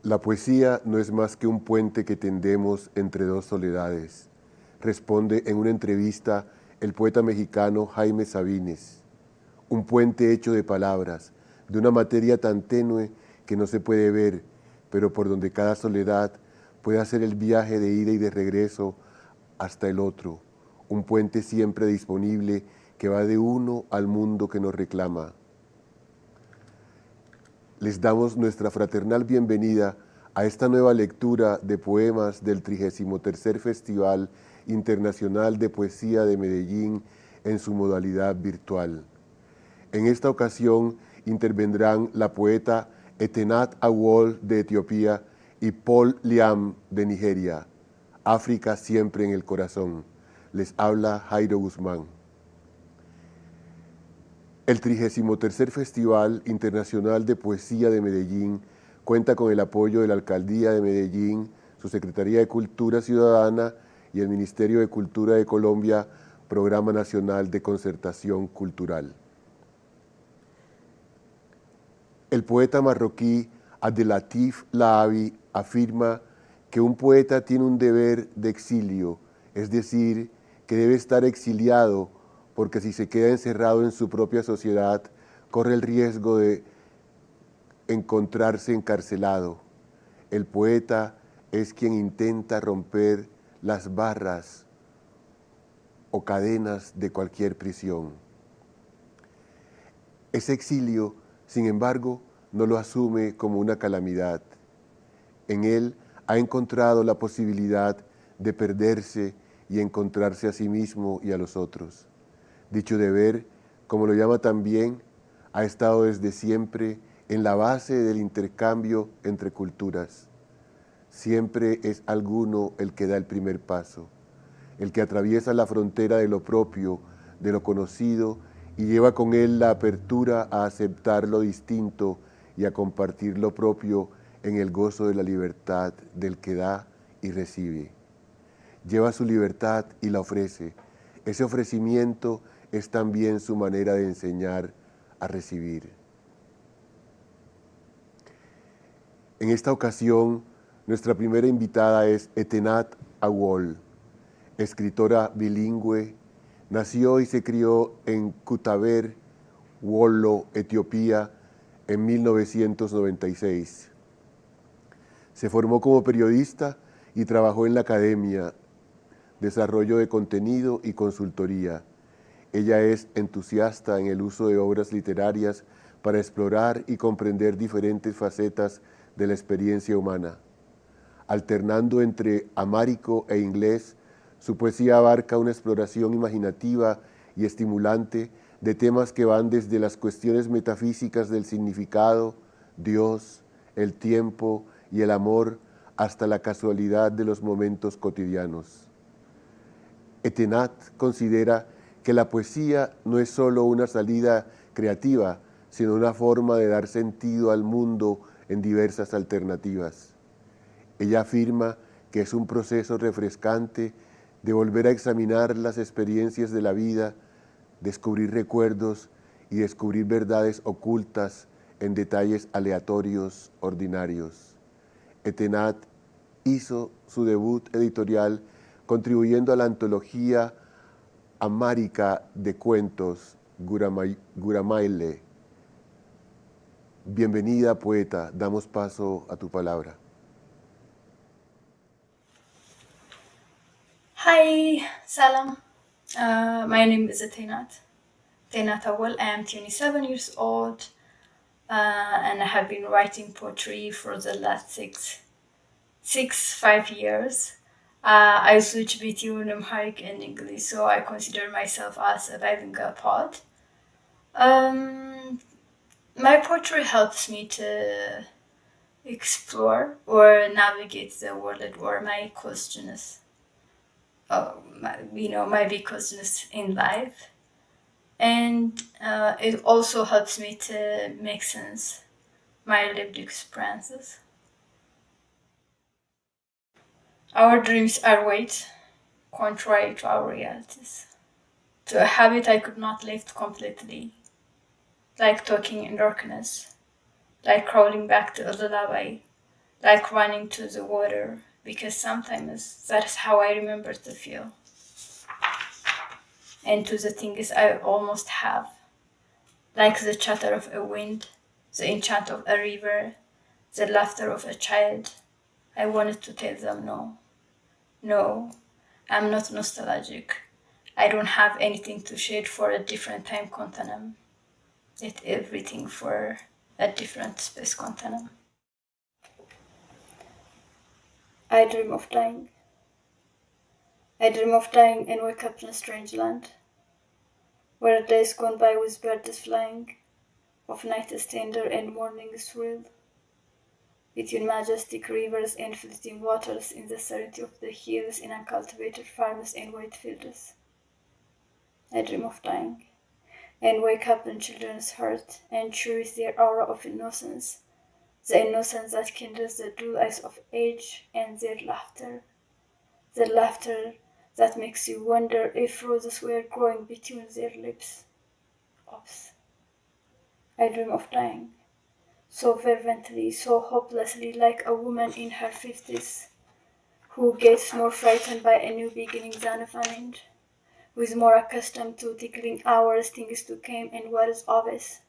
La poesía no es más que un puente que tendemos entre dos soledades, responde en una entrevista el poeta mexicano Jaime Sabines. Un puente hecho de palabras, de una materia tan tenue que no se puede ver, pero por donde cada soledad puede hacer el viaje de ida y de regreso hasta el otro. Un puente siempre disponible que va de uno al mundo que nos reclama. Les damos nuestra fraternal bienvenida a esta nueva lectura de poemas del 33º Festival Internacional de Poesía de Medellín en su modalidad virtual. En esta ocasión intervendrán la poeta Etenat Awol de Etiopía y Paul Liam de Nigeria. África siempre en el corazón. Les habla Jairo Guzmán. El 33º Festival Internacional de Poesía de Medellín cuenta con el apoyo de la Alcaldía de Medellín, su Secretaría de Cultura Ciudadana y el Ministerio de Cultura de Colombia, Programa Nacional de Concertación Cultural. El poeta marroquí Abdelatif Lahabi afirma que un poeta tiene un deber de exilio, es decir, que debe estar exiliado porque si se queda encerrado en su propia sociedad, corre el riesgo de encontrarse encarcelado. El poeta es quien intenta romper las barras o cadenas de cualquier prisión. Ese exilio, sin embargo, no lo asume como una calamidad. En él ha encontrado la posibilidad de perderse y encontrarse a sí mismo y a los otros. Dicho deber, como lo llama también, ha estado desde siempre en la base del intercambio entre culturas. Siempre es alguno el que da el primer paso, el que atraviesa la frontera de lo propio, de lo conocido, y lleva con él la apertura a aceptar lo distinto y a compartir lo propio en el gozo de la libertad del que da y recibe. Lleva su libertad y la ofrece. Ese ofrecimiento es también su manera de enseñar a recibir. En esta ocasión, nuestra primera invitada es Etenat Awol, escritora bilingüe. Nació y se crió en Kutaber, Wollo, Etiopía, en 1996. Se formó como periodista y trabajó en la academia, desarrollo de contenido y consultoría. Ella es entusiasta en el uso de obras literarias para explorar y comprender diferentes facetas de la experiencia humana. Alternando entre amárico e inglés, su poesía abarca una exploración imaginativa y estimulante de temas que van desde las cuestiones metafísicas del significado, Dios, el tiempo y el amor, hasta la casualidad de los momentos cotidianos. Etenat considera que la poesía no es solo una salida creativa, sino una forma de dar sentido al mundo en diversas alternativas. Ella afirma que es un proceso refrescante de volver a examinar las experiencias de la vida, descubrir recuerdos y descubrir verdades ocultas en detalles aleatorios, ordinarios. Etenat hizo su debut editorial contribuyendo a la antología amárica de cuentos Guramaile. Bienvenida, poeta, damos paso a tu palabra. Hi, Salam. My name is Etenat Awol. I am 27 years old and I have been writing poetry for the last 5 years. I switch between Amharic and English, so I consider myself as a bilingual poet. My poetry helps me to explore or navigate the world or my questions. My big questions in life. And it also helps me to make sense my lived experiences. Our dreams are weight, contrary to our realities, to a habit I could not lift completely, like talking in darkness, like crawling back to a lullaby, like running to the water, because sometimes that is how I remember to feel. And to the things I almost have, like the chatter of a wind, the enchant of a river, the laughter of a child. I wanted to tell them no, I'm not nostalgic. I don't have anything to shade for a different time continuum. It's everything for a different space continuum. I dream of dying. I dream of dying and wake up in a strange land, where days gone by with birds flying, of night is tender and morning is thrilled, between majestic rivers and fleeting waters, in the serenity of the hills, in uncultivated farms and wide fields. I dream of dying, and wake up in children's heart, and cherish their aura of innocence, the innocence that kindles the dull eyes of age, and their laughter, the laughter that makes you wonder if roses were growing between their lips. Oops. I dream of dying, so fervently, so hopelessly, like a woman in her 50s, who gets more frightened by a new beginning than of an end, who is more accustomed to tickling hours, things to come, and what is obvious,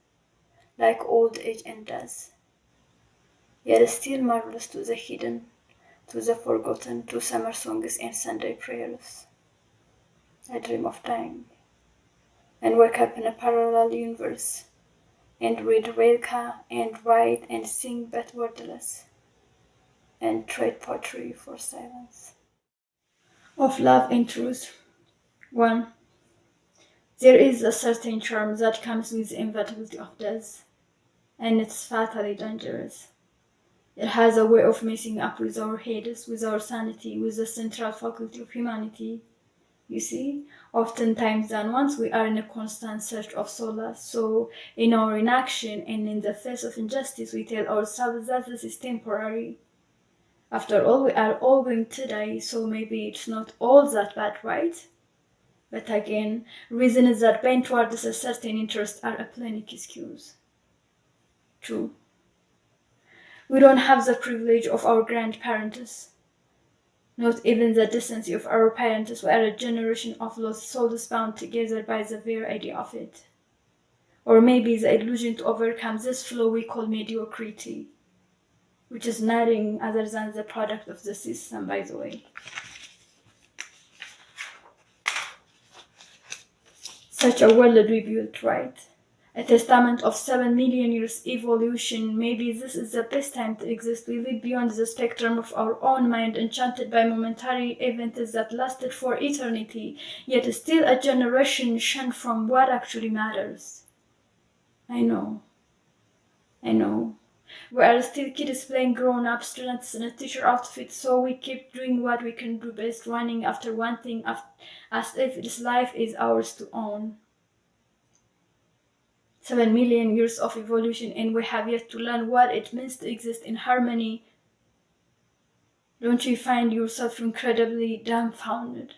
like old age and death, yet still marvelous to the hidden, to the forgotten, to summer songs and Sunday prayers. I dream of dying, and wake up in a parallel universe, and read Rilke, and write and sing but wordless, and trade poetry for silence. Of love and truth. 1. There is a certain charm that comes with the inevitability of death, and it's fatally dangerous. It has a way of messing up with our heads, with our sanity, with the central faculty of humanity. You see, oftentimes than once we are in a constant search of solace. So in our inaction and in the face of injustice, we tell ourselves that this is temporary. After all, we are all going to die, so maybe it's not all that bad, right? But again, reasons that bend towards a certain interest are a plain excuse. True. We don't have the privilege of our grandparents, not even the decency of our parents. We are a generation of lost souls bound together by the very idea of it. Or maybe the illusion to overcome this flaw we call mediocrity, which is nothing other than the product of the system, by the way. Such a world we built, right? A testament of 7 million years evolution. Maybe this is the best time to exist. We live beyond the spectrum of our own mind, enchanted by momentary events that lasted for eternity, yet still a generation shunned from what actually matters. I know. We are still kids playing grown-up students in a teacher outfit, so we keep doing what we can do best, running after one thing, as if this life is ours to own. 7 million years of evolution, and we have yet to learn what it means to exist in harmony. Don't you find yourself incredibly dumbfounded?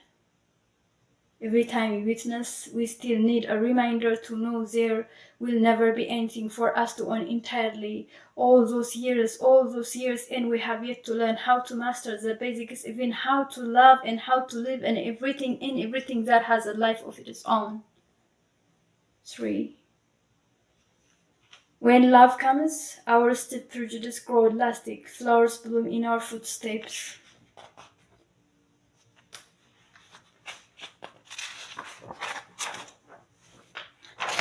Every time we witness, we still need a reminder to know there will never be anything for us to own entirely. All those years, and we have yet to learn how to master the basics, even how to love and how to live in everything that has a life of its own. 3. When love comes, our steep prejudice grow elastic, flowers bloom in our footsteps.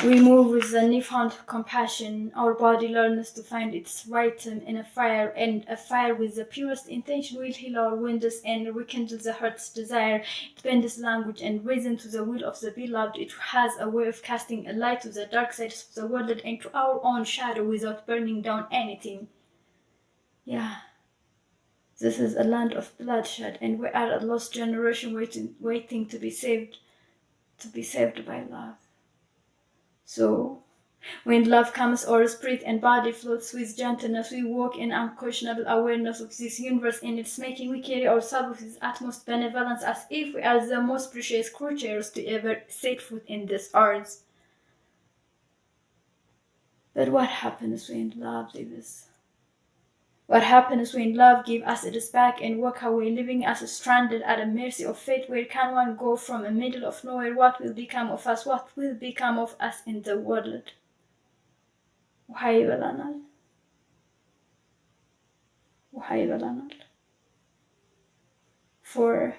We move with the newfound compassion. Our body learns to find its rhythm in a fire, and a fire with the purest intention will heal our wounds and rekindle the heart's desire. It bends language and reason to the will of the beloved. It has a way of casting a light to the dark sides of the world and to our own shadow without burning down anything. Yeah, this is a land of bloodshed, and we are a lost generation waiting to be saved by love. So, when love comes, our spirit and body floats with gentleness. We walk in unquestionable awareness of this universe and its making. We carry ourselves with utmost benevolence, as if we are the most precious creatures to ever set foot in this earth. But what happens when love leaves? What happens when love gives us its back and walk away, leaving us stranded at the mercy of fate? Where can one go from the middle of nowhere? What will become of us? What will become of us in the world? ውሃ ይበላናል። ውሃ ይበላናል። For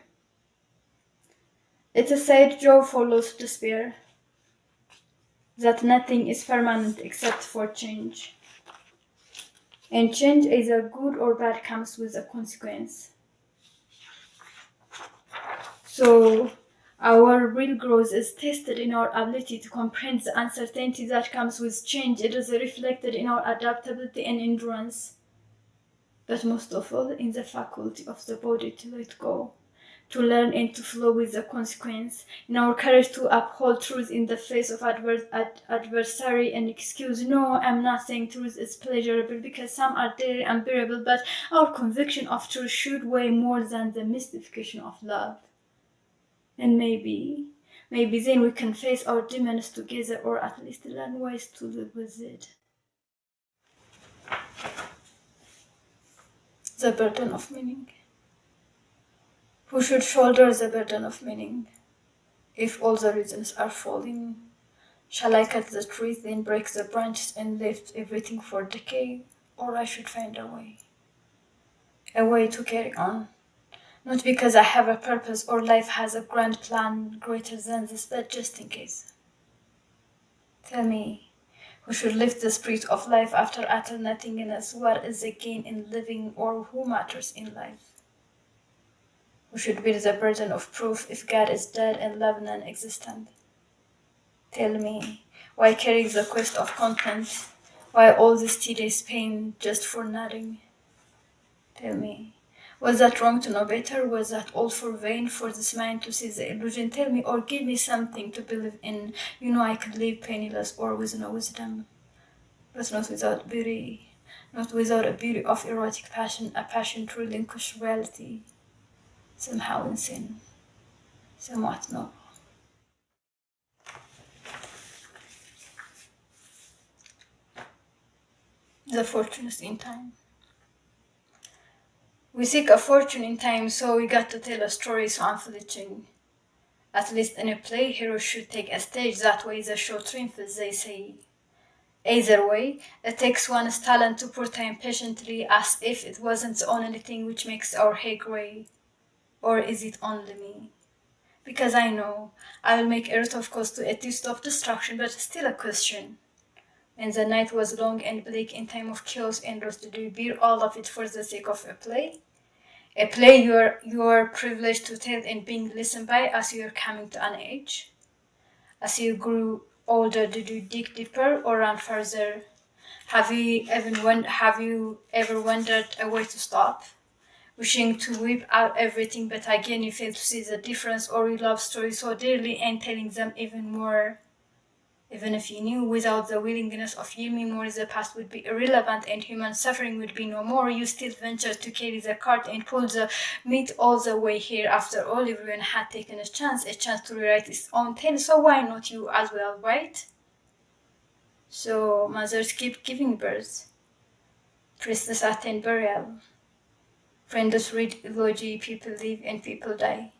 it's a sad joy follows despair, that nothing is permanent except for change. And change, either good or bad, comes with a consequence. So our real growth is tested in our ability to comprehend the uncertainty that comes with change. It is reflected in our adaptability and endurance, but most of all in the faculty of the body to let go, to learn and to flow with the consequence, in our courage to uphold truth in the face of adversary and excuse. No, I'm not saying truth is pleasurable, because some are daily unbearable, but our conviction of truth should weigh more than the mystification of love. And maybe then we can face our demons together, or at least learn ways to live with it. The burden of meaning. Who should shoulder the burden of meaning? If all the reasons are falling, shall I cut the trees, then break the branches and leave everything for decay? Or I should find a way to carry on. Not because I have a purpose or life has a grand plan greater than this, but just in case. Tell me, who should lift the spirit of life after utter nothingness? What is the gain in living, or who matters in life? Who should bear the burden of proof if God is dead and love non-existent? Tell me, why carry the quest of content? Why all this tedious pain just for nothing? Tell me, was that wrong to know better? Was that all for vain, for this mind to see the illusion? Tell me, or give me something to believe in. You know I could live penniless or with no wisdom, but not without beauty, not without a beauty of erotic passion, a passion to relinquish reality, somehow insane, somewhat noble. The fortunes in time. We seek a fortune in time, so we got to tell a story so unflinching. At least in a play, heroes should take a stage, that way the show triumphs, they say. Either way, it takes one's talent to portray patiently, as if it wasn't the only thing which makes our hair gray. Or is it only me? Because I know I will make earth of course to a taste of destruction, but still a question. And the night was long and bleak in time of chaos and loss. Did you bear all of it for the sake of a play? A play you are privileged to tell and being listened by as you are coming to an age. As you grew older, did you dig deeper or run further? Have you ever wondered a way to stop? Wishing to whip out everything, but again you fail to see the difference, or you love stories so dearly and telling them even more. Even if you knew without the willingness of your memory the past would be irrelevant and human suffering would be no more, you still venture to carry the cart and pull the meat all the way here. After all, everyone had taken a chance to rewrite its own tale, so why not you as well, right? So mothers keep giving birth, priests attend burial, friends read eulogy, people live and people die.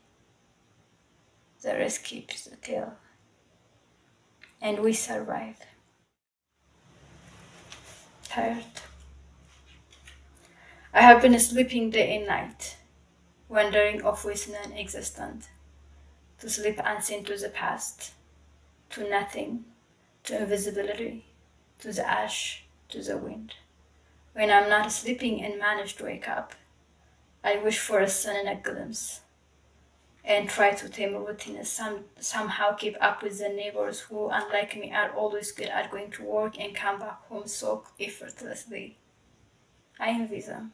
The rest keeps the tale. And we survive. Tired. I have been sleeping day and night, wandering off with non-existent, to sleep unseen to the past, to nothing, to invisibility, to the ash, to the wind. When I'm not sleeping and manage to wake up, I wish for a sun and a glimpse, and try to tame routine, somehow keep up with the neighbors who, unlike me, are always good at going to work and come back home so effortlessly. I envy them.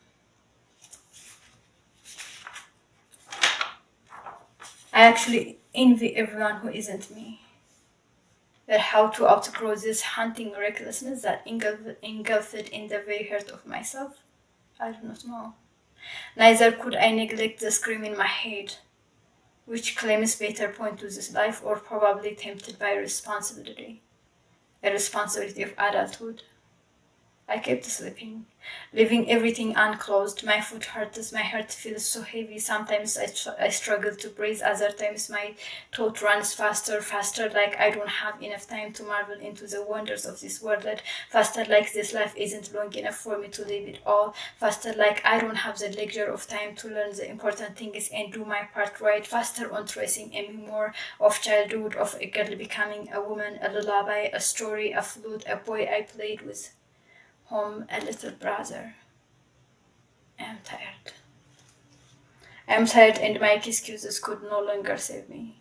I actually envy everyone who isn't me. But how to outgrow this haunting recklessness that engulfed in the very heart of myself? I do not know. Neither could I neglect the scream in my head, which claims better point to this life, or probably tempted by responsibility, a responsibility of adulthood. I kept sleeping, leaving everything unclosed. My foot hurts, my heart feels so heavy. Sometimes I struggle to breathe, other times my thought runs faster, like I don't have enough time to marvel into the wonders of this world, faster like this life isn't long enough for me to live it all, faster like I don't have the luxury of time to learn the important things and do my part right, faster on tracing a memoir of childhood, of a girl becoming a woman, a lullaby, a story, a flute, a boy I played with. Home, a little brother. I am tired. I am tired and my excuses could no longer save me.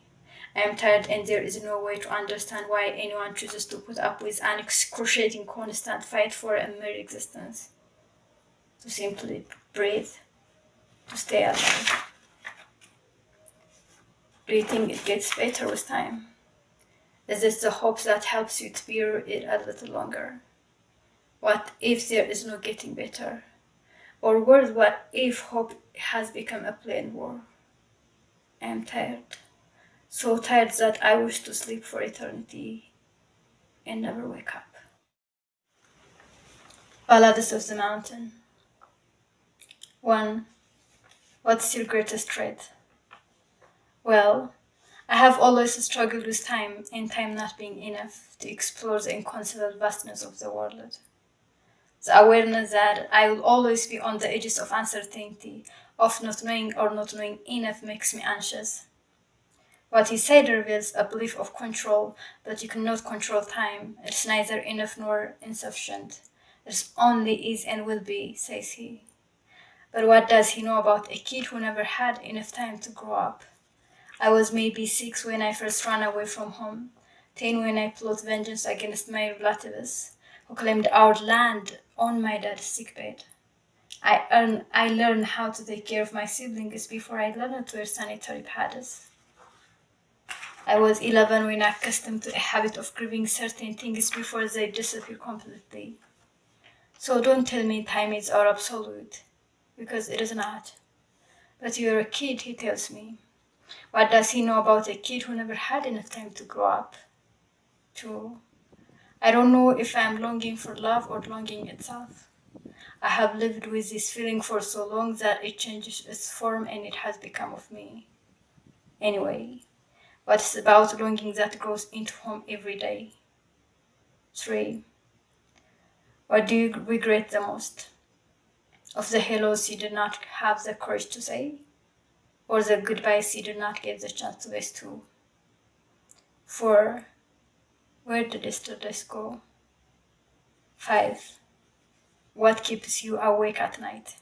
I am tired and there is no way to understand why anyone chooses to put up with an excruciating constant fight for a mere existence. To simply breathe, to stay alive. Do you think it gets better with time? Is it the hope that helps you to bear it a little longer? What if there is no getting better? Or worse, what if hope has become a plain war? I am tired. So tired that I wish to sleep for eternity and never wake up. Ballads of the Mountain. 1. What's your greatest trait? Well, I have always struggled with time and time not being enough to explore the inconceivable vastness of the world. The awareness that I will always be on the edges of uncertainty, of not knowing or not knowing enough makes me anxious. What he said reveals a belief of control, but you cannot control time. It's neither enough nor insufficient. It only is and will be, says he. But what does he know about a kid who never had enough time to grow up? I was maybe 6 when I first ran away from home, 10 when I plotted vengeance against my relatives, who claimed our land on my dad's sickbed. I learned how to take care of my siblings before I learned to wear sanitary pads. I was 11 when accustomed to a habit of grieving certain things before they disappear completely. So don't tell me time is our absolute, because it is not. But you're a kid, he tells me. What does he know about a kid who never had enough time to grow up? 2. I don't know if I'm longing for love or longing itself. I have lived with this feeling for so long that it changes its form and it has become of me. Anyway, what's about longing that grows into home every day? 3. What do you regret the most? Of the hellos you did not have the courage to say? Or the goodbyes you did not get the chance to bestow? 4. Where did yesterday's go? 5. What keeps you awake at night?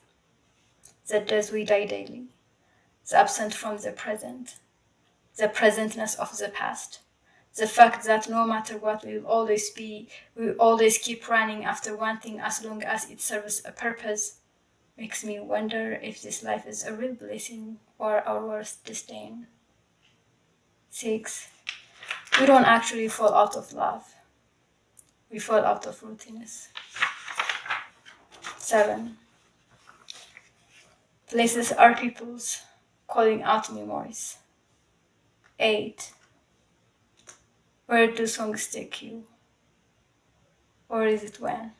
The days we die daily, the absent from the present, the presentness of the past, the fact that no matter what we will always be, we will always keep running after one thing as long as it serves a purpose, makes me wonder if this life is a real blessing or our worst disdain. 6. We don't actually fall out of love. We fall out of routines. 7. Places are peoples, calling out memories. 8. Where do songs take you? Or is it when?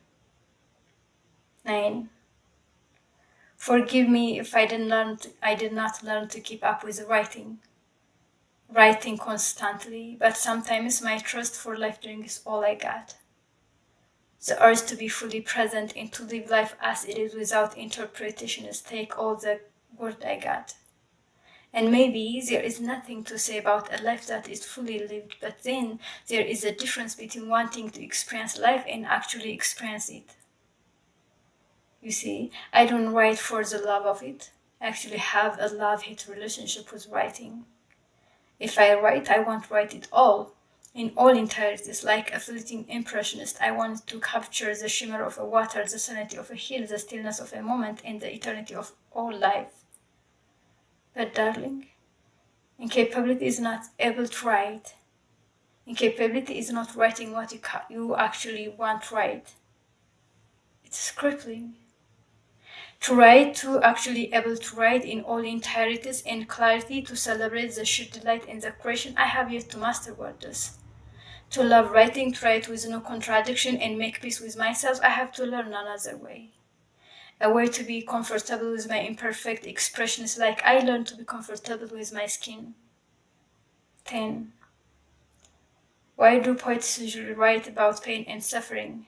9. Forgive me if I did not learn to keep up with writing constantly, but sometimes my trust for life drinks all I got. The urge to be fully present and to live life as it is without interpretations take all the word I got. And maybe there is nothing to say about a life that is fully lived, but then there is a difference between wanting to experience life and actually experience it. You see, I don't write for the love of it. I actually have a love-hate relationship with writing. If I write, I want to write it all, in all entireties, like a fleeting impressionist. I want to capture the shimmer of a water, the serenity of a hill, the stillness of a moment, and the eternity of all life. But darling, incapability is not able to write. Incapability is not writing what you actually want to write. It's crippling. To write, to actually able to write in all entireties and clarity, to celebrate the sheer delight in the creation, I have yet to master what this. To love writing, to write with no contradiction and make peace with myself, I have to learn another way. A way to be comfortable with my imperfect expressions like I learned to be comfortable with my skin. 10. Why do poets usually write about pain and suffering?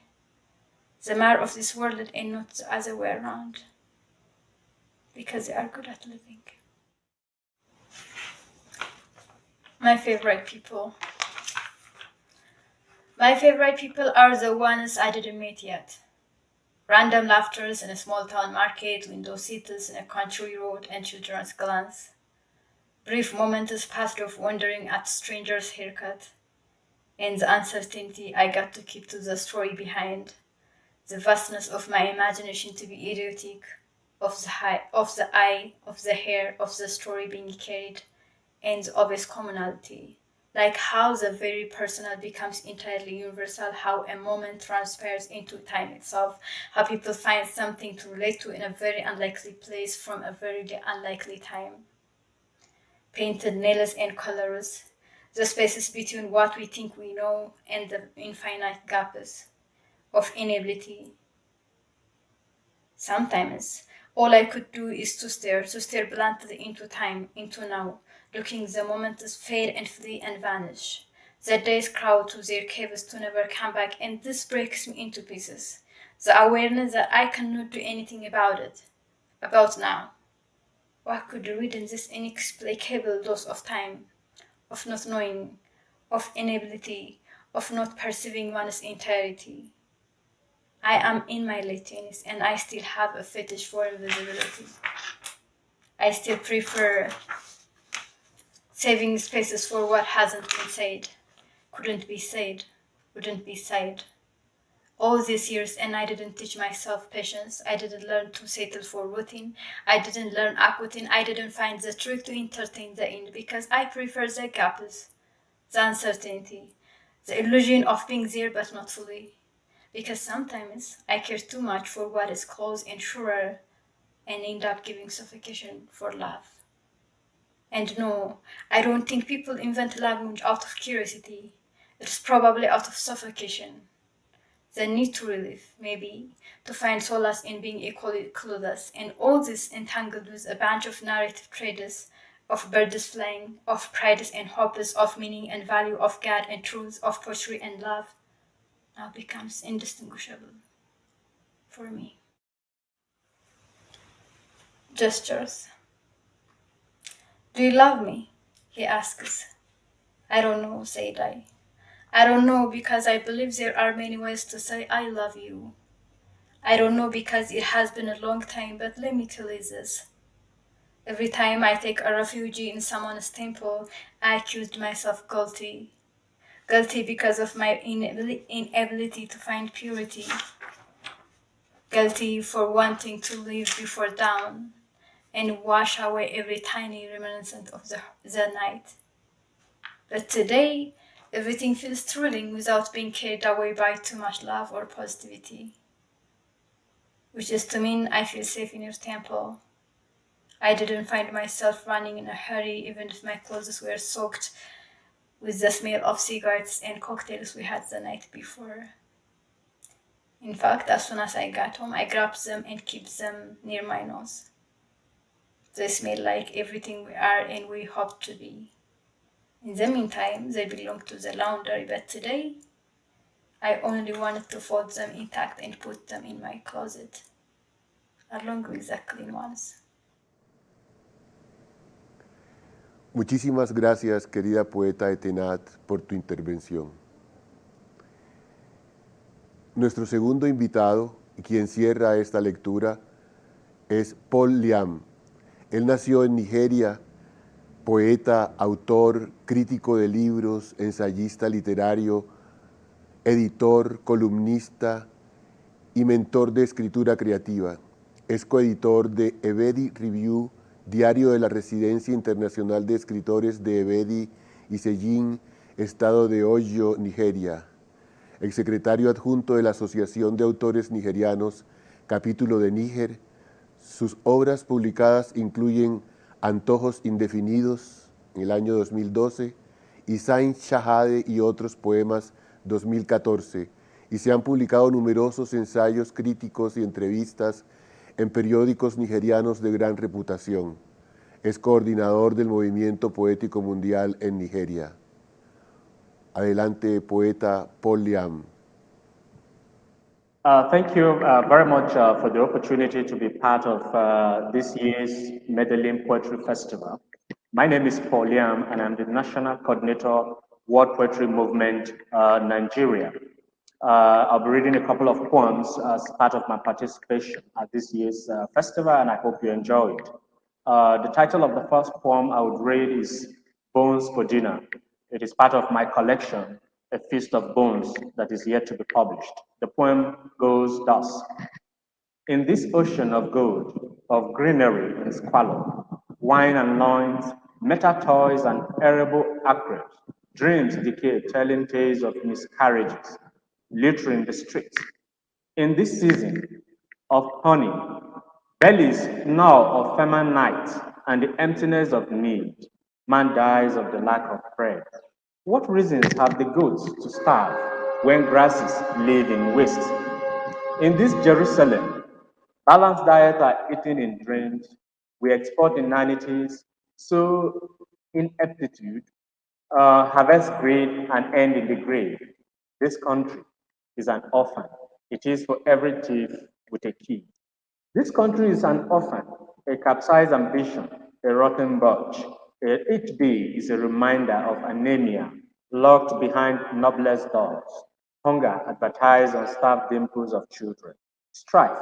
The marrow of this world and not the other way around. Because they are good at living. My favorite people. My favorite people are the ones I didn't meet yet. Random laughters in a small town market, window seats in a country road, and children's glance. Brief moments passed of wondering at strangers' haircut. And the uncertainty I got to keep to the story behind. The vastness of my imagination to be idiotic, of the eye, of the hair, of the story being carried, and the obvious commonality. Like how the very personal becomes entirely universal, how a moment transpires into time itself, how people find something to relate to in a very unlikely place from a very unlikely time. Painted nails and colors, the spaces between what we think we know and the infinite gaps of inability. Sometimes, all I could do is to stare bluntly into time, into now, looking the moments fade and flee and vanish. The days crowd to their caves to never come back, and this breaks me into pieces. The awareness that I cannot do anything about it, about now. What could read in this inexplicable loss of time, of not knowing, of inability, of not perceiving one's entirety? I am in my late teens and I still have a fetish for invisibility. I still prefer saving spaces for what hasn't been said, couldn't be said, wouldn't be said. All these years and I didn't teach myself patience. I didn't learn to settle for routine. I didn't learn aquatine. I didn't find the trick to entertain the end because I prefer the gaps, the uncertainty, the illusion of being there but not fully. Because sometimes I care too much for what is close and surer and end up giving suffocation for love. And no, I don't think people invent language out of curiosity. It's probably out of suffocation. The need to relive, maybe, to find solace in being equally clueless, and all this entangled with a bunch of narrative threads, of birds flying, of prides and hopes, of meaning and value, of God and truth, of poetry and love, now becomes indistinguishable for me. Gestures. Do you love me? He asks. I don't know, said I. I don't know because I believe there are many ways to say I love you. I don't know because it has been a long time, but let me tell you this. Every time I take a refugee in someone's temple, I accused myself guilty. Guilty because of my inability to find purity. Guilty for wanting to leave before dawn and wash away every tiny reminiscence of the night. But today, everything feels thrilling without being carried away by too much love or positivity. Which is to mean I feel safe in your temple. I didn't find myself running in a hurry even if my clothes were soaked with the smell of cigarettes and cocktails we had the night before. In fact, as soon as I got home, I grabbed them and kept them near my nose. They smell like everything we are and we hope to be. In the meantime, they belong to the laundry, but today, I only wanted to fold them intact and put them in my closet, along with the clean ones. Muchísimas gracias, querida poeta Etenat, por tu intervención. Nuestro segundo invitado, quien cierra esta lectura, es Paul Liam. Él nació en Nigeria, poeta, autor, crítico de libros, ensayista literario, editor, columnista y mentor de escritura creativa. Es coeditor de Ebedi Review, diario de la Residencia Internacional de Escritores de Ebedi y Sellín, estado de Wollo, Nigeria. Exsecretario adjunto de la Asociación de Autores Nigerianos, capítulo de Níger. Sus obras publicadas incluyen Antojos Indefinidos, en el año 2012, y Saint Sha'ade y otros poemas 2014, y se han publicado numerosos ensayos críticos y entrevistas en periódicos nigerianos de gran reputación. Es coordinador del Movimiento Poético Mundial en Nigeria. Adelante, poeta Paul Liam. Thank you very much for the opportunity to be part of this year's Medellin Poetry Festival. My name is Paul Liam, and I'm the National Coordinator, World Poetry Movement, Nigeria. I'll be reading a couple of poems as part of my participation at this year's festival, and I hope you enjoy it. The title of the first poem I would read is Bones for Dinner. It is part of my collection, A Feast of Bones, that is yet to be published. The poem goes thus. In this ocean of gold, of greenery and squalor, wine and loins, meta toys and terrible acres, dreams decay telling tales of miscarriages, littering the streets. In this season of honey, bellies gnaw of famine night and the emptiness of need, man dies of the lack of bread. What reasons have the goats to starve when grasses live in waste? In this Jerusalem, balanced diets are eaten in dreams. We export inanities, sow ineptitude, harvest greed, and end in the grave. This country is an orphan. It is for every thief with a key. This country is an orphan, a capsized ambition, a rotten birch. Each day is a reminder of anemia locked behind noblest doors, hunger advertised on starved dimples of children, strife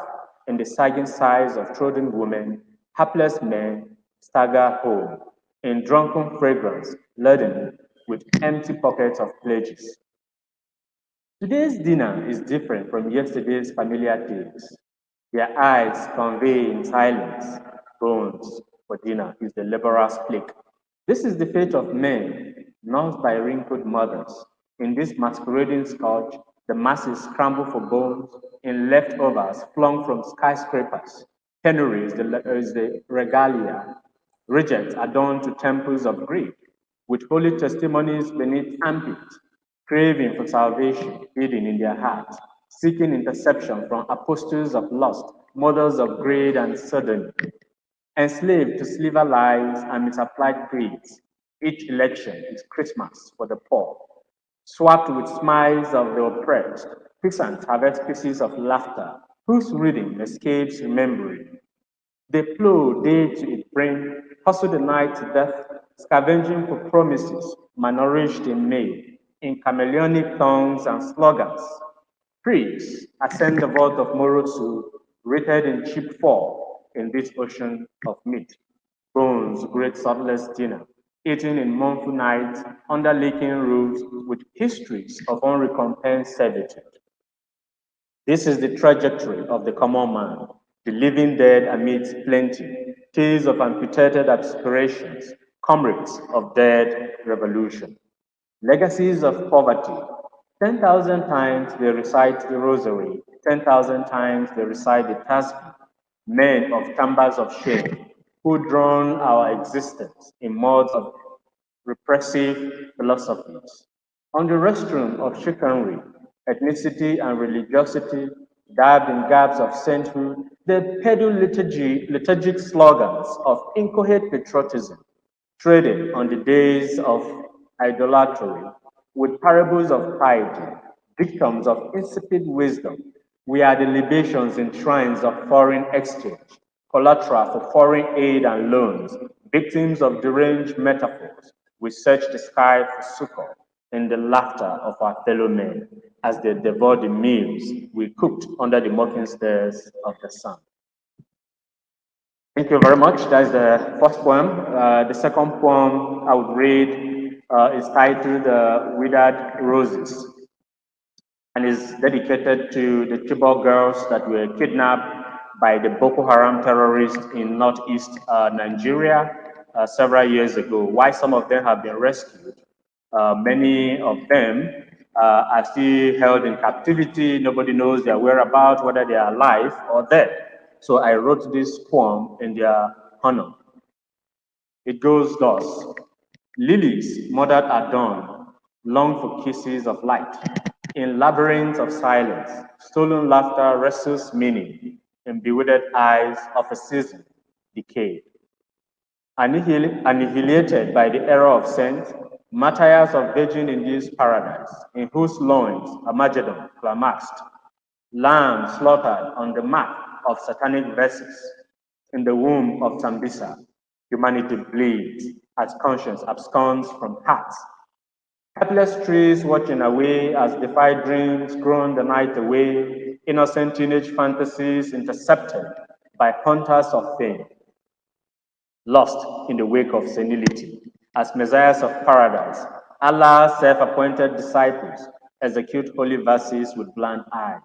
in the sagging sighs of trodden women, hapless men stagger home in drunken fragrance laden with empty pockets of pledges. Today's dinner is different from yesterday's familiar days. Their eyes convey in silence bones for dinner is the laborer's plague. This is the fate of men, nursed by wrinkled mothers. In this masquerading scourge, the masses scramble for bones in leftovers flung from skyscrapers. Penury is the regalia. Rejects adorned to temples of greed, with holy testimonies beneath armpits, craving for salvation hidden in their hearts, seeking interception from apostles of lust, mothers of greed and sodomy, enslaved to sliver lies and misapplied creeds. Each election is Christmas for the poor, swapped with smiles of the oppressed. Peasants harvest pieces of laughter, whose reading escapes remembering. They plow day to eat brain, hustle the night to death, scavenging for promises, malnourished in May, in chameleonic tongues and slogans. Priests ascend the vault of Morosu, rated in cheap fall in this ocean of meat. Bones, great thoughtless dinner, eaten in mournful nights under leaking roofs with histories of unrecompensed servitude. This is the trajectory of the common man, the living dead amidst plenty, tales of amputated aspirations, comrades of dead revolution, legacies of poverty. 10,000 times they recite the rosary, 10,000 times they recite the tasbih, men of chambers of shame, who drown our existence in modes of repressive philosophies. On the restroom of chicanery, ethnicity and religiosity, dabbed in gaps of sainthood, they peddle liturgic slogans of incoherent patriotism, traded on the days of idolatry with parables of piety, victims of insipid wisdom. We are the libations in shrines of foreign exchange, collateral for foreign aid and loans, victims of deranged metaphors. We search the sky for succor in the laughter of our fellow men as they devour the meals we cooked under the mocking stares of the sun. Thank you very much. That's the first poem. The second poem I would read is titled Withered Roses and is dedicated to the Chibok girls that were kidnapped by the Boko Haram terrorists in northeast Nigeria several years ago. Why some of them have been rescued, many of them are still held in captivity. Nobody knows their whereabouts, whether they are alive or dead. So I wrote this poem in their honor. It goes thus. Lilies mothered at dawn long for kisses of light. In labyrinths of silence, stolen laughter wrestles meaning in bewildered eyes of a season decayed. Annihilated by the error of sense, martyrs of virgin-induced paradise, in whose loins Armageddon climaxed, lambs slaughtered on the map of satanic verses, in the womb of Sambisa, humanity bleeds as conscience absconds from hearts. Helpless trees watching away as defied dreams groan the night away, innocent teenage fantasies intercepted by hunters of fame, lost in the wake of senility, as messiahs of paradise, Allah's self-appointed disciples execute holy verses with blind eyes.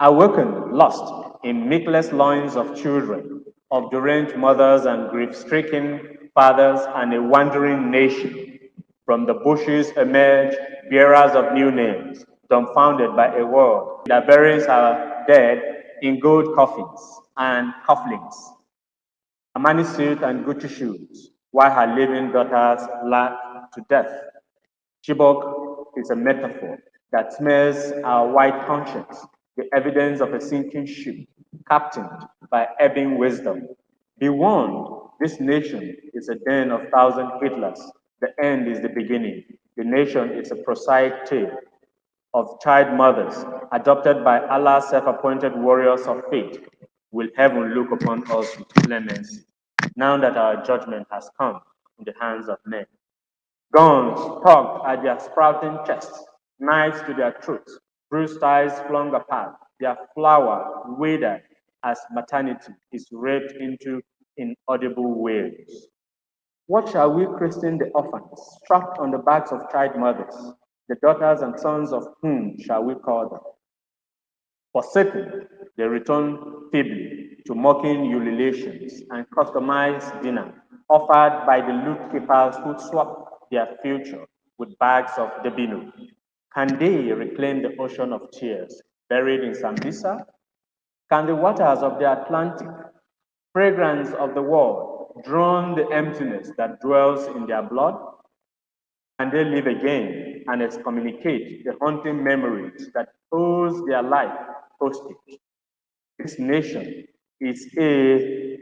Awakened, lost in meekless loins of children, of deranged mothers and grief-stricken fathers and a wandering nation. From the bushes emerge bearers of new names, dumbfounded by a world that buries our dead in gold coffins and cufflinks, Armani suit and Gucci shoes, while her living daughters laugh to death. Chibok is a metaphor that smears our white conscience, the evidence of a sinking ship, captained by ebbing wisdom. Be warned, this nation is a den of thousand Hitlers. The end is the beginning. The nation is a prosaic tale of child mothers adopted by Allah's self-appointed warriors of faith. Will heaven look upon us with clemency, now that our judgment has come in the hands of men? Guns tugged at their sprouting chests, knives to their throats, bruised thighs flung apart, their flower withered as maternity is raped into inaudible wails. What shall we christen the orphans, strapped on the backs of child mothers? The daughters and sons of whom shall we call them? Forsaken, they return feebly to mocking ululations and customized dinner offered by the loot keepers who swap their future with bags of debino. Can they reclaim the ocean of tears buried in Sambisa? Can the waters of the Atlantic, fragrance of the world, drown the emptiness that dwells in their blood? Can they live again and excommunicate the haunting memories that owes their life hostage? This nation is a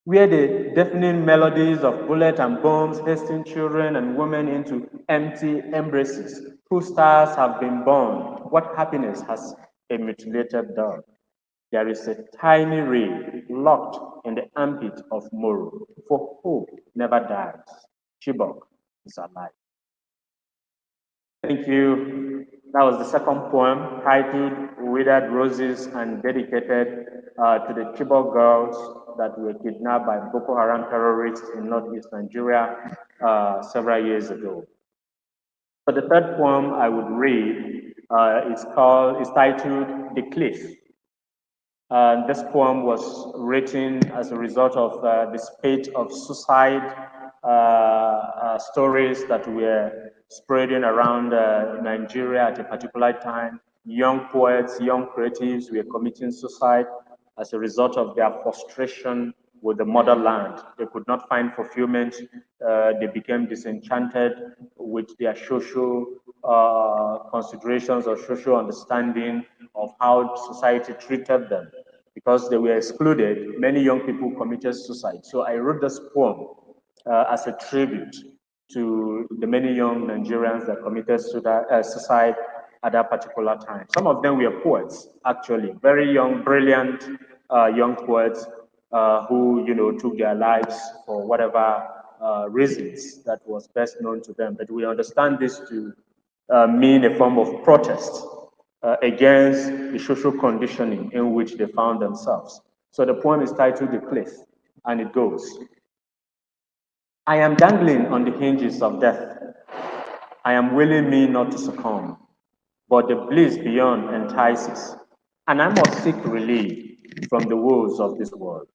where the deafening melodies of bullets and bombs hasten children and women into empty embraces, whose stars have been burned. What happiness has a mutilated dog? There is a tiny ray locked in the armpit of Moro, for hope never dies. Chibok is alive. Thank you. That was the second poem titled Withered Roses and dedicated to the Chibok girls that were kidnapped by Boko Haram terrorists in northeast Nigeria several years ago. For the third poem I would read, is titled The Cliff. This poem was written as a result of the spate of suicide stories that were spreading around Nigeria at a particular time. Young poets, young creatives were committing suicide as a result of their frustration with the motherland. They could not find fulfillment. They became disenchanted with their social considerations or social understanding of how society treated them. Because they were excluded, many young people committed suicide. So I wrote this poem as a tribute to the many young Nigerians that committed suicide at that particular time. Some of them were poets, actually, very young, brilliant young poets who, took their lives for whatever reasons that was best known to them. But we understand this to mean a form of protest against the social conditioning in which they found themselves. So the poem is titled The Cliff, and it goes, I am dangling on the hinges of death. I am willing me not to succumb, but the bliss beyond entices, and I must seek relief from the woes of this world.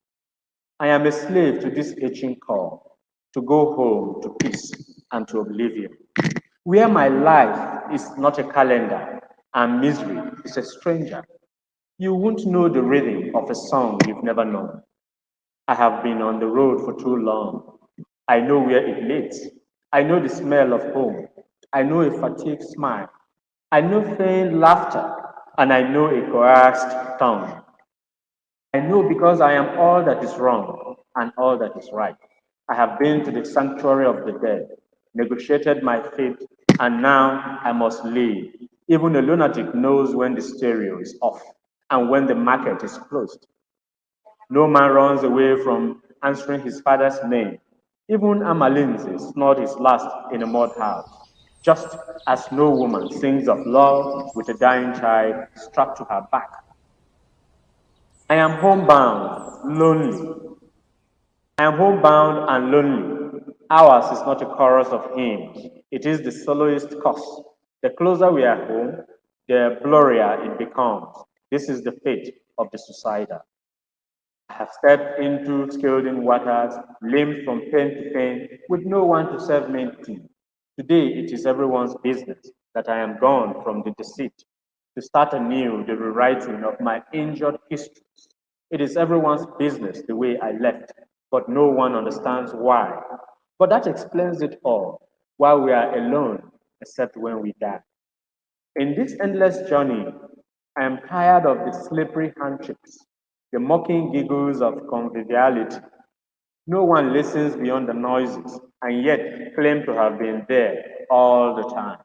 I am a slave to this itching call, to go home to peace and to oblivion, where my life is not a calendar and misery is a stranger. You won't know the rhythm of a song you've never known. I have been on the road for too long. I know where it leads. I know the smell of home. I know a fatigued smile. I know feigned laughter, and I know a coerced tongue. I know because I am all that is wrong and all that is right. I have been to the sanctuary of the dead, negotiated my fate, and now I must leave. Even a lunatic knows when the stereo is off and when the market is closed. No man runs away from answering his father's name. Even Amalinze snored his last in a mud house, just as no woman sings of love with a dying child strapped to her back. I am homebound, lonely. I am homebound and lonely. Ours is not a chorus of hymns. It is the soloist course. The closer we are home, the blurrier it becomes. This is the fate of the suicider. I have stepped into scalding waters, limped from pain to pain, with no one to serve me tea. Today it is everyone's business that I am gone from the deceit, to start anew the rewriting of my injured histories. It is everyone's business the way I left, but no one understands why. But that explains it all, why we are alone, except when we die. In this endless journey, I am tired of the slippery handshakes, the mocking giggles of conviviality. No one listens beyond the noises, and yet claim to have been there all the time,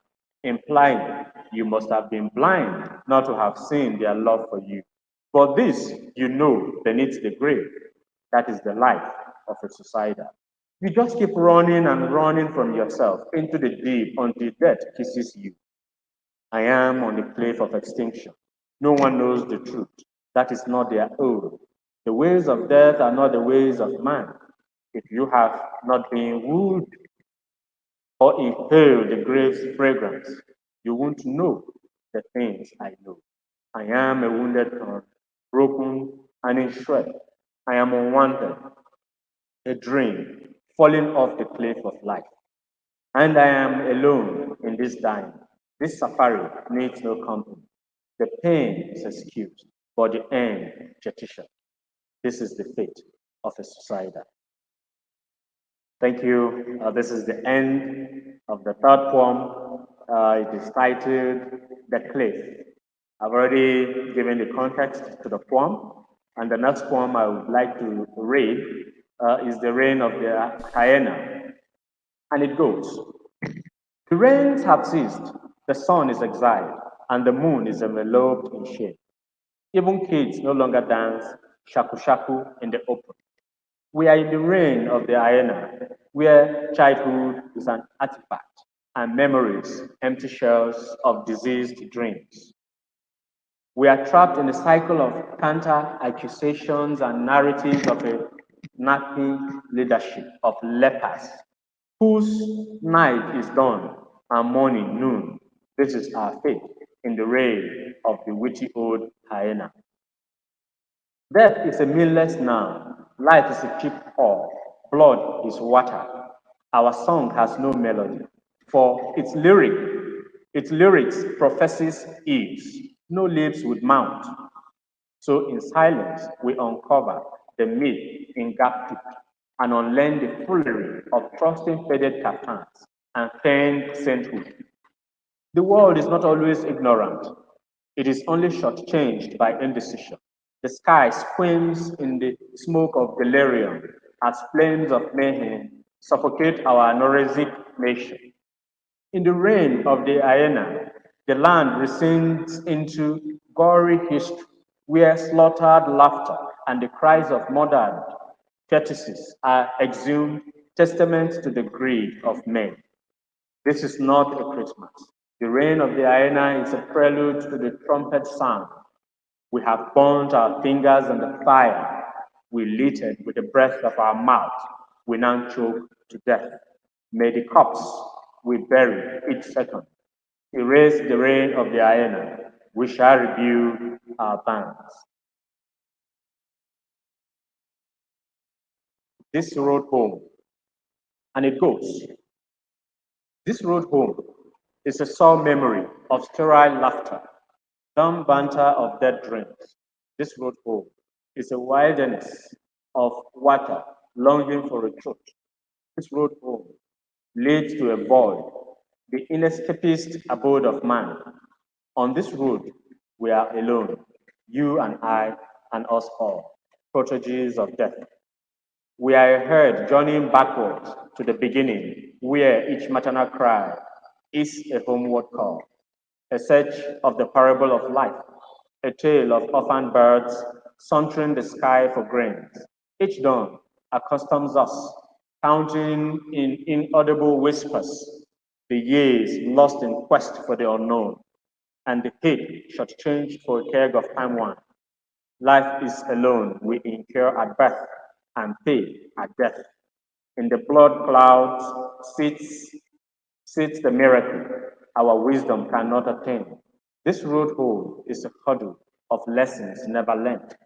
implying you must have been blind not to have seen their love for you. But this, you know, beneath the grave, that is the life of a suicider. You just keep running and running from yourself into the deep until death kisses you. I am on the cliff of extinction. No one knows the truth. That is not their own. The ways of death are not the ways of man. If you have not been wooed or inhaled the grave's fragrance, you won't know the things I know. I am a wounded heart, broken and in shreds. I am unwanted, a dream falling off the cliff of life. And I am alone in this dying. This safari needs no company. The pain is excused, but the end fictitious. This is the fate of a suicider. Thank you. This is the end of the third poem. It is titled The Cliff. I've already given the context to the poem, and the next poem I would like to read is The Reign of the Hyena, and it goes. The rains have ceased, the sun is exiled, and the moon is enveloped in shade. Even kids no longer dance shaku shaku in the open. We are in the reign of the hyena, where childhood is an artifact and memories empty shells of diseased dreams. We are trapped in a cycle of counter accusations and narratives of a napping leadership of lepers whose night is dawn and morning noon. This is our fate in the reign of the witty old hyena. Death is a meaningless noun. Life is a cheap whore. Blood is water. Our song has no melody, for its lyrics professes ease. No lips would mount. So in silence we uncover the myth in gap tooth and unlearn the foolery of trusting faded caftans and feigned sainthood. The world is not always ignorant. It is only shortchanged by indecision. The sky swims in the smoke of delirium as flames of mayhem suffocate our Noresic nation. In the reign of the hyena, the land rescinds into gory history where slaughtered laughter and the cries of murdered fetuses are exhumed, testament to the greed of men. This is not a Christmas. The reign of the hyena is a prelude to the trumpet sound. We have burnt our fingers in the fire. We lit it with the breath of our mouth. We now choke to death. May the corpse we bury each second erase the reign of the hyena. We shall rebuild our bands. This road home, and it goes. This road home is a sore memory of sterile laughter, dumb banter of dead dreams. This road home is a wilderness of water longing for a truth. This road home leads to a void, the inescapist abode of man. On this road, we are alone, you and I and us all, proteges of death. We are a herd journeying backwards to the beginning, where each maternal cry is a homeward call, a search of the parable of life, a tale of orphaned birds sauntering the sky for grains. Each dawn accustoms us, counting in inaudible whispers, the years lost in quest for the unknown, and the paid shortchanged for a keg of time wine. Life is alone we incur at birth and pay at death. In the blood clouds sits the miracle our wisdom cannot attain. This road home is a huddle of lessons never learned.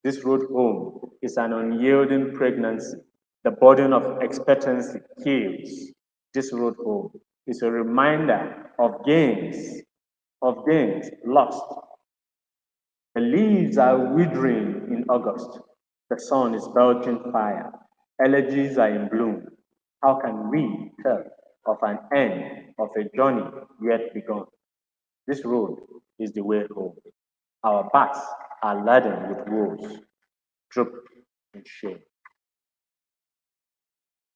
This road home is an unyielding pregnancy. The burden of expectancy kills. This road home is a reminder of gains lost. The leaves are withering in August. The sun is belching fire. Elegies are in bloom. How can we tell of an end of a journey yet begun? This road is the way home. Our backs are laden with woes, droop in shame.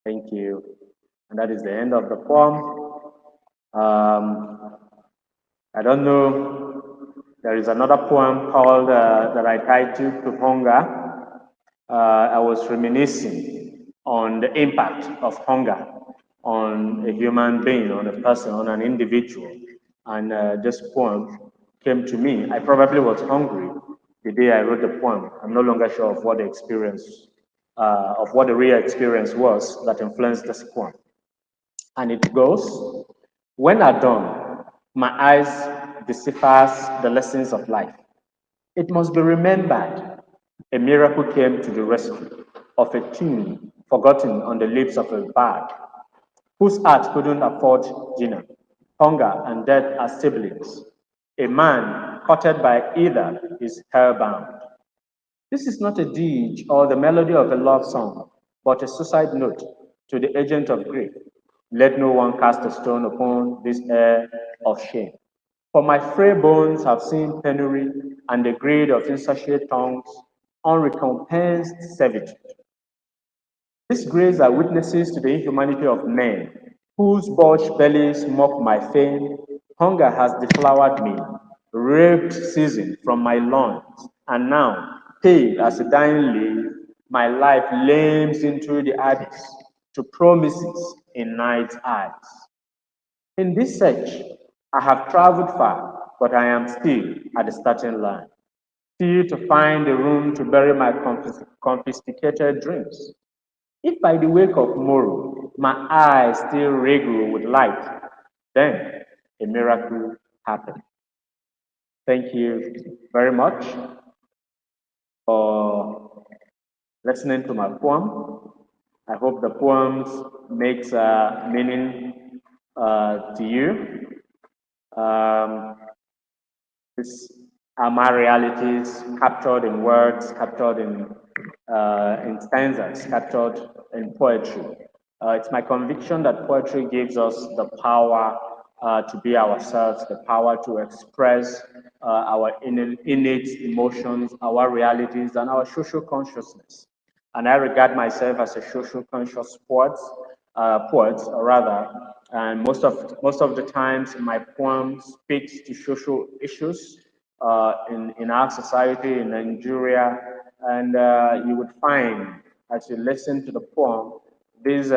Thank you. And that is the end of the poem. I don't know. There is another poem called that I titled to Hunger. I was reminiscing on the impact of hunger on a human being, on a person, on an individual. And this poem came to me. I probably was hungry the day I wrote the poem. I'm no longer sure of what the experience, of what the real experience was that influenced this poem. And it goes, when at dawn, my eyes deciphers the lessons of life. It must be remembered, a miracle came to the rescue of a tune forgotten on the lips of a bard, whose heart couldn't afford dinner. Hunger and death are siblings. A man courted by either is hellbound. This is not a dirge or the melody of a love song, but a suicide note to the agent of grief. Let no one cast a stone upon this air of shame. For my frail bones have seen penury and the greed of insatiate tongues, unrecompensed servitude. These graves are witnesses to the inhumanity of men, whose bulged bellies mock my fame. Hunger has deflowered me, raped season from my loins, and now, pale as a dying leaf, my life lames into the abyss to promises in night's eyes. In this search, I have traveled far, but I am still at the starting line, still to find a room to bury my confiscated dreams. If by the wake of morrow my eyes still regale with light, then a miracle happened. Thank you very much for listening to my poem. I hope the poems makes meaning to you. These are my realities captured in words, captured in stanzas, captured in poetry. It's my conviction that poetry gives us the power to be ourselves, the power to express our innate emotions, our realities, and our social consciousness. And I regard myself as a social conscious poet, or rather, and most of the times my poem speaks to social issues in our society in Nigeria, and you would find as you listen to the poem this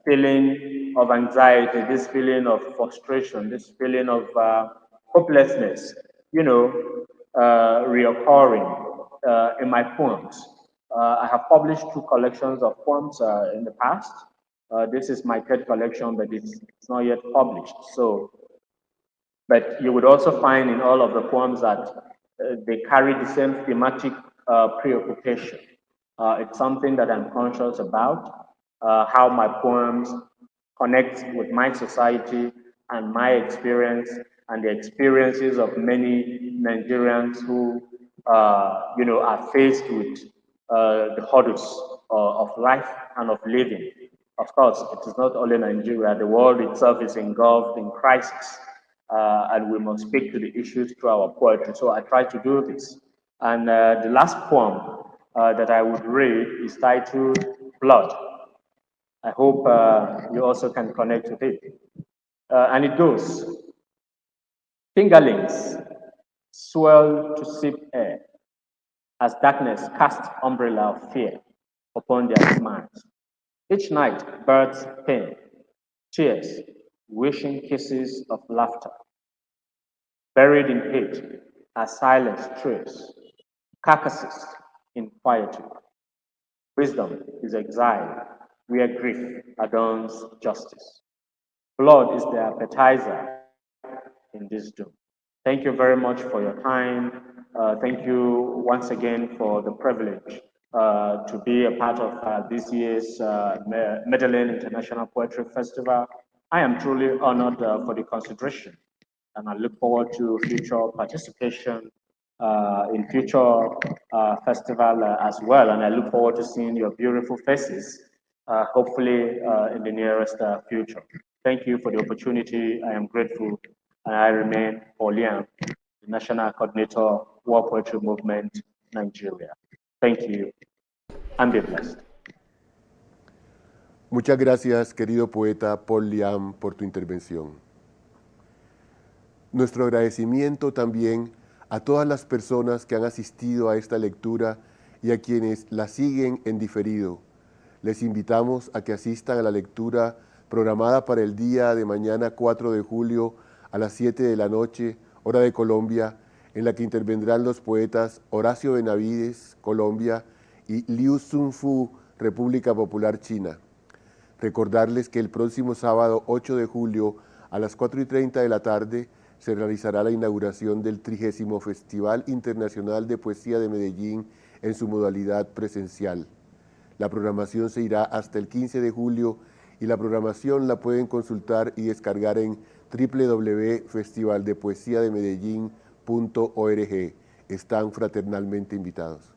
feeling of anxiety, this feeling of frustration, this feeling of hopelessness, reoccurring in my poems. I have published 2 collections of poems in the past. This is my 3rd collection, but it's not yet published. So, but you would also find in all of the poems that they carry the same thematic preoccupation. It's something that I'm conscious about, how my poems connect with my society and my experience and the experiences of many Nigerians who, are faced with the hurdles of life and of living. Of course, it is not only Nigeria. The world itself is engulfed in crisis, and we must speak to the issues through our poetry. So I try to do this. And the last poem that I would read is titled Blood. I hope you also can connect with it. And it goes, fingerlings swell to sip air as darkness casts umbrella of fear upon their smiles. Each night birds pain, tears, wishing kisses of laughter. Buried in hate are silence trace, carcasses in quietude. Wisdom is exile, where grief adorns justice. Blood is the appetizer in this doom. Thank you very much for your time. Thank you once again for the privilege to be a part of this year's Medellin International Poetry Festival. I am truly honored for the consideration, and I look forward to future participation in future festival as well. And I look forward to seeing your beautiful faces, hopefully in the nearest future. Thank you for the opportunity. I am grateful, and I remain Olian, the National Coordinator, World Poetry Movement, Nigeria. Thank you, and be blessed. Muchas gracias, querido poeta Paul Liam, por tu intervención. Nuestro agradecimiento también a todas las personas que han asistido a esta lectura y a quienes la siguen en diferido. Les invitamos a que asistan a la lectura programada para el día de mañana 4 de julio a las 7 de la noche, hora de Colombia, en la que intervendrán los poetas Horacio Benavides, Colombia, y Liu Xunfu, República Popular China. Recordarles que el próximo sábado 8 de julio a las 4:30 de la tarde se realizará la inauguración del 30º Festival Internacional de Poesía de Medellín en su modalidad presencial. La programación se irá hasta el 15 de julio y la programación la pueden consultar y descargar en www.festivaldepoesiademedellin.org. Están fraternalmente invitados.